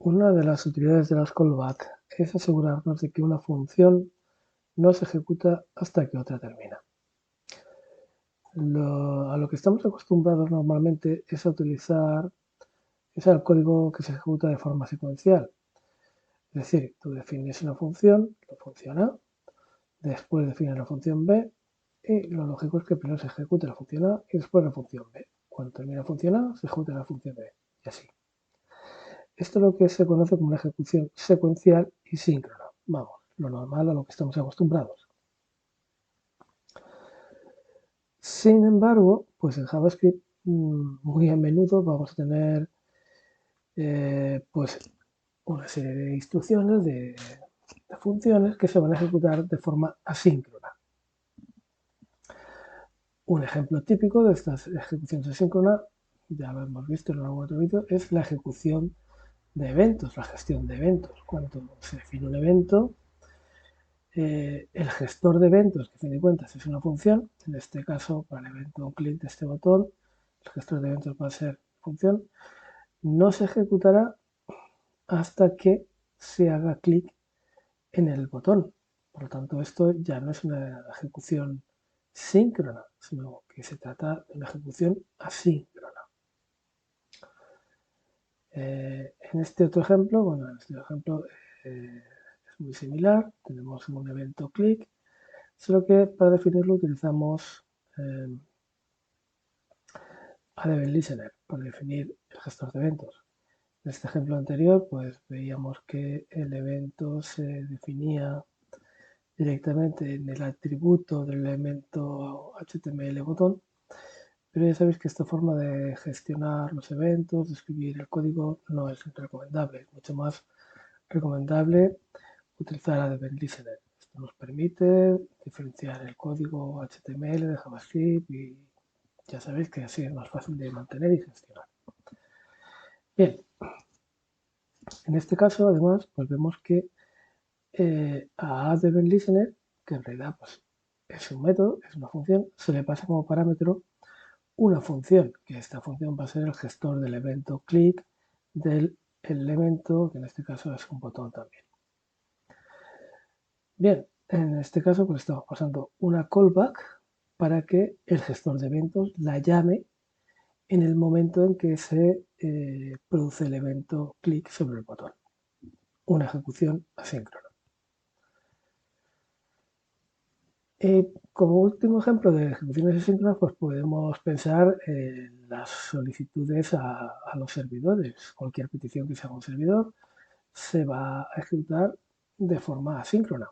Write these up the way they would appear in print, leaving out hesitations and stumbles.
Una de las utilidades de las callback es asegurarnos de que una función no se ejecuta hasta que otra termina. A lo que estamos acostumbrados normalmente es a utilizar el código que se ejecuta de forma secuencial. Es decir, tú defines una función, la función A, después defines la función B y lo lógico es que primero se ejecute la función A y después la función B. Cuando termine la función A, se ejecuta la función B y así. Esto es lo que se conoce como una ejecución secuencial y síncrona. Vamos, lo normal a lo que estamos acostumbrados. Sin embargo, pues en JavaScript muy a menudo vamos a tener pues una serie de instrucciones, de funciones que se van a ejecutar de forma asíncrona. Un ejemplo típico de estas ejecuciones asíncronas, ya lo hemos visto en algún otro vídeo, es la ejecución de eventos, la gestión de eventos. Cuando se define un evento, el gestor de eventos, que a fin de cuentas es una función, en este caso para el evento clic de este botón, el gestor de eventos va a ser función, no se ejecutará hasta que se haga clic en el botón. Por lo tanto, esto ya no es una ejecución síncrona, sino que se trata de una ejecución asíncrona. En este otro ejemplo, es muy similar. Tenemos un evento clic, solo que para definirlo utilizamos AddEventListener para definir el gestor de eventos. En este ejemplo anterior, pues veíamos que el evento se definía directamente en el atributo del elemento HTML botón, pero ya sabéis que esta forma de gestionar los eventos, de escribir el código, no es recomendable. Es mucho más recomendable utilizar AddEventListener. Esto nos permite diferenciar el código HTML de JavaScript y ya sabéis que así es más fácil de mantener y gestionar. Bien, en este caso, además, pues vemos que a AddEventListener, que en realidad pues, es un método, es una función, se le pasa como parámetro una función, que esta función va a ser el gestor del evento click del elemento, que en este caso es un botón también. Bien, en este caso pues estamos pasando una callback para que el gestor de eventos la llame en el momento en que se produce el evento clic sobre el botón. Una ejecución asíncrona. Como último ejemplo de ejecuciones asíncronas, pues podemos pensar en las solicitudes a los servidores. Cualquier petición que se haga a un servidor se va a ejecutar de forma asíncrona.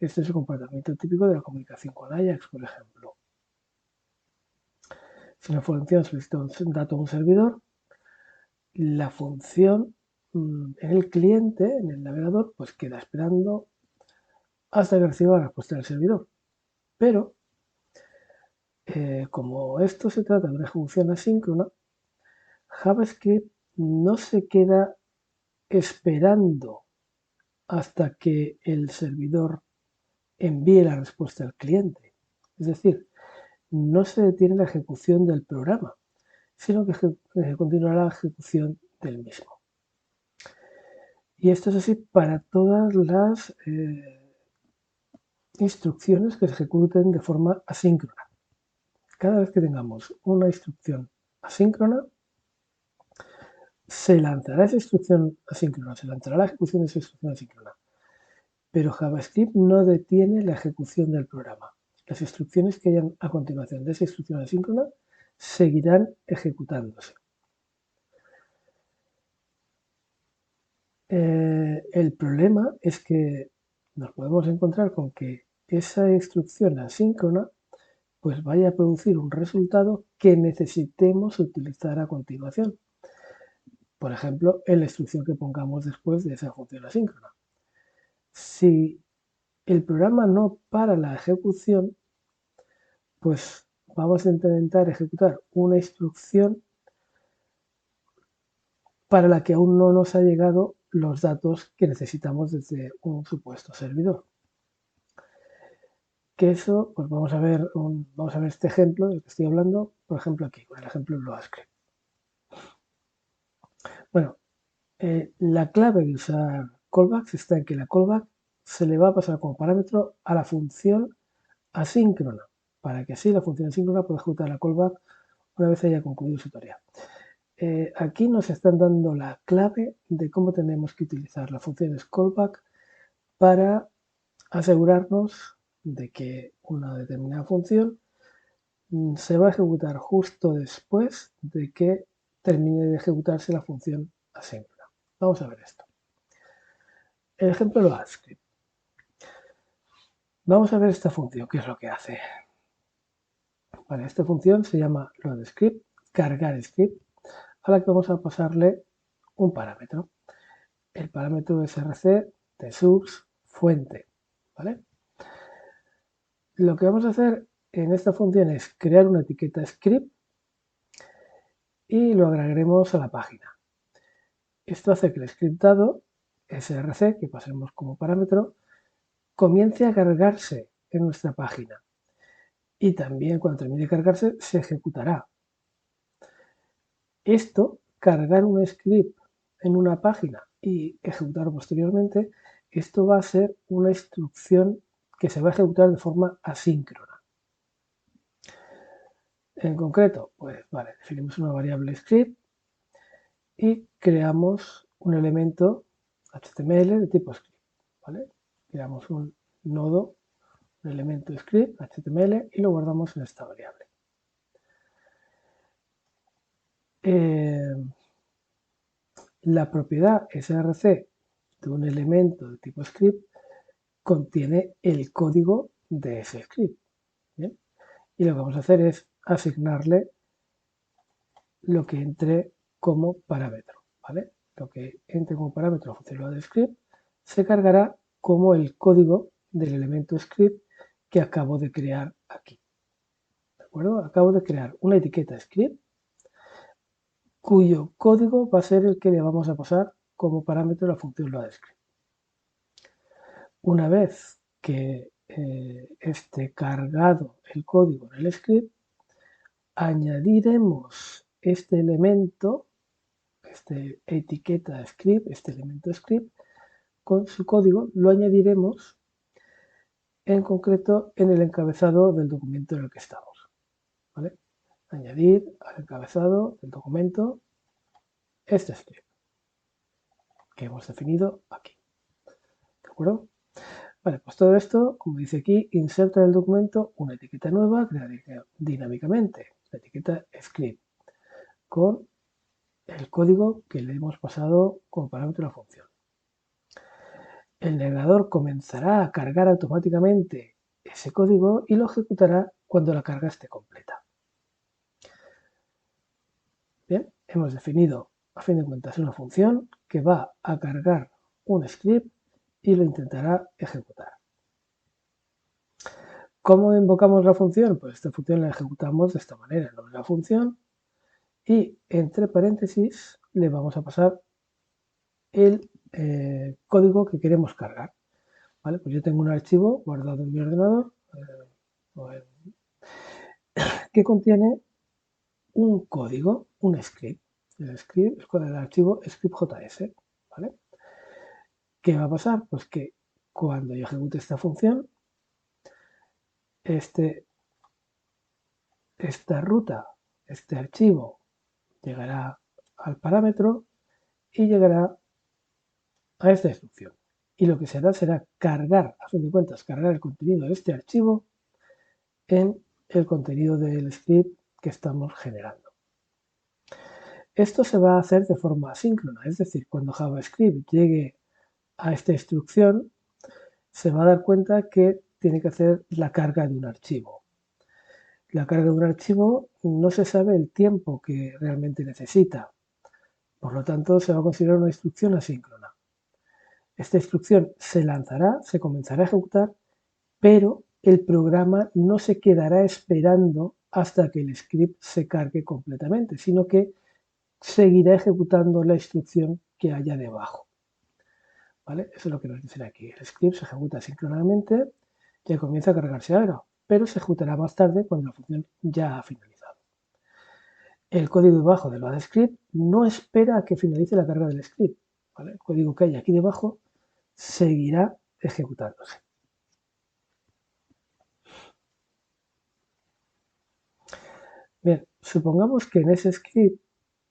Este es el comportamiento típico de la comunicación con Ajax, por ejemplo. Si una función solicita un dato a un servidor, la función en el cliente, en el navegador, pues queda esperando hasta que reciba la respuesta del servidor. Pero como esto se trata de una ejecución asíncrona, JavaScript no se queda esperando hasta que el servidor envíe la respuesta al cliente. Es decir, no se detiene la ejecución del programa, sino que continuará la ejecución del mismo. Y esto es así para todas las instrucciones que se ejecuten de forma asíncrona. Cada vez que tengamos una instrucción asíncrona, se lanzará esa instrucción asíncrona, se lanzará la ejecución de esa instrucción asíncrona. Pero JavaScript no detiene la ejecución del programa. Las instrucciones que hayan a continuación de esa instrucción asíncrona seguirán ejecutándose. El problema es que nos podemos encontrar con que esa instrucción asíncrona pues vaya a producir un resultado que necesitemos utilizar a continuación. Por ejemplo, en la instrucción que pongamos después de esa función asíncrona. Si el programa no para la ejecución, pues vamos a intentar ejecutar una instrucción para la que aún no nos ha llegado los datos que necesitamos desde un supuesto servidor. Que eso, pues vamos a ver este ejemplo del que estoy hablando, por ejemplo aquí, con el ejemplo en JavaScript. Bueno, La clave de usar callbacks está en que la callback se le va a pasar como parámetro a la función asíncrona, para que así la función asíncrona pueda ejecutar la callback una vez haya concluido su tarea. Aquí nos están dando la clave de cómo tenemos que utilizar las funciones callback para asegurarnos de que una determinada función se va a ejecutar justo después de que termine de ejecutarse la función asíncrona. Vamos a ver esto. El ejemplo lo AdScript. Vamos a ver esta función, qué es lo que hace. Vale, esta función se llama loadScript, cargar script, a la que vamos a pasarle un parámetro. El parámetro src de source fuente. ¿Vale? Lo que vamos a hacer en esta función es crear una etiqueta script y lo agregaremos a la página. Esto hace que el script dado, src, que pasemos como parámetro, comience a cargarse en nuestra página. Y también cuando termine de cargarse se ejecutará. Esto, cargar un script en una página y ejecutar posteriormente, esto va a ser una instrucción que se va a ejecutar de forma asíncrona. En concreto, pues vale, definimos una variable script y creamos un elemento HTML de tipo script. ¿Vale? Creamos un nodo, un elemento script HTML y lo guardamos en esta variable. La propiedad src de un elemento de tipo script contiene el código de ese script. ¿Bien? Y lo que vamos a hacer es asignarle lo que entre como parámetro. ¿Vale? Lo que entre como parámetro la función de script se cargará como el código del elemento script que acabo de crear aquí. ¿De acuerdo? Acabo de crear una etiqueta script cuyo código va a ser el que le vamos a pasar como parámetro la función loadScript. Una vez que esté cargado el código en el script, añadiremos este elemento, este etiqueta script, este elemento script, con su código, lo añadiremos en concreto en el encabezado del documento en el que estamos. ¿Vale? Añadir al encabezado del documento este script que hemos definido aquí. ¿De acuerdo? Vale, pues todo esto, como dice aquí, inserta en el documento una etiqueta nueva creada dinámicamente, la etiqueta script, con el código que le hemos pasado como parámetro a la función. El navegador comenzará a cargar automáticamente ese código y lo ejecutará cuando la carga esté completa. Bien, hemos definido, a fin de cuentas, una función que va a cargar un script y lo intentará ejecutar. ¿Cómo invocamos la función? Pues esta función la ejecutamos de esta manera. Nos la función y entre paréntesis le vamos a pasar el código que queremos cargar. ¿Vale? Pues yo tengo un archivo guardado en mi ordenador que contiene un código, un script. El script es el archivo script.js. ¿Vale? ¿Qué va a pasar? Pues que cuando yo ejecute esta función, esta ruta, este archivo, llegará al parámetro y llegará a esta instrucción. Y lo que se hará será cargar, a fin de cuentas, cargar el contenido de este archivo en el contenido del script que estamos generando. Esto se va a hacer de forma asíncrona, es decir, cuando JavaScript llegue a esta instrucción, se va a dar cuenta que tiene que hacer la carga de un archivo. La carga de un archivo no se sabe el tiempo que realmente necesita. Por lo tanto, se va a considerar una instrucción asíncrona. Esta instrucción se lanzará, se comenzará a ejecutar, pero el programa no se quedará esperando hasta que el script se cargue completamente, sino que seguirá ejecutando la instrucción que haya debajo. ¿Vale? Eso es lo que nos dicen aquí. El script se ejecuta síncronamente y comienza a cargarse ahora, pero se ejecutará más tarde cuando la función ya ha finalizado. El código debajo del loadScript no espera a que finalice la carga del script, ¿vale? El código que hay aquí debajo seguirá ejecutándose. Bien, supongamos que en ese script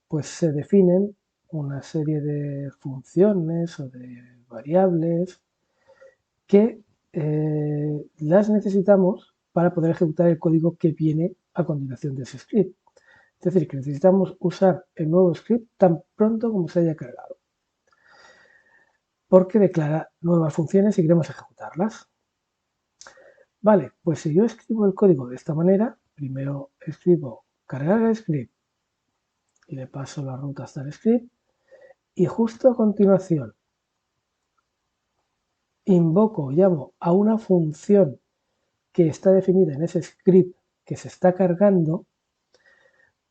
pues se definen una serie de funciones o de variables que las necesitamos para poder ejecutar el código que viene a continuación de ese script. Es decir, que necesitamos usar el nuevo script tan pronto como se haya cargado, porque declara nuevas funciones y queremos ejecutarlas. Vale, pues si yo escribo el código de esta manera, primero escribo cargar el script y le paso la ruta hasta el script, y justo a continuación invoco o llamo a una función que está definida en ese script que se está cargando.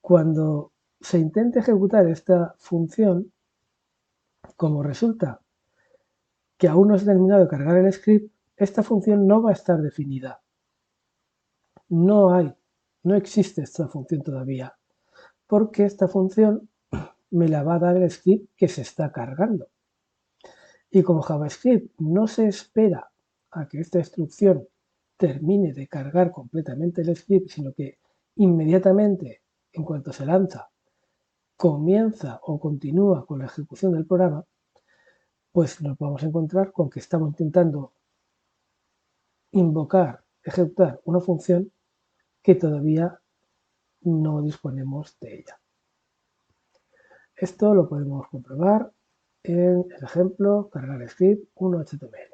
Cuando se intente ejecutar esta función, como resulta que aún no se ha terminado de cargar el script, esta función no va a estar definida. No existe esta función todavía, porque esta función me la va a dar el script que se está cargando. Y como JavaScript no se espera a que esta instrucción termine de cargar completamente el script, sino que inmediatamente, en cuanto se lanza, comienza o continúa con la ejecución del programa, pues nos vamos a encontrar con que estamos intentando invocar, ejecutar una función que todavía no disponemos de ella. Esto lo podemos comprobar en el ejemplo cargar script 1.html.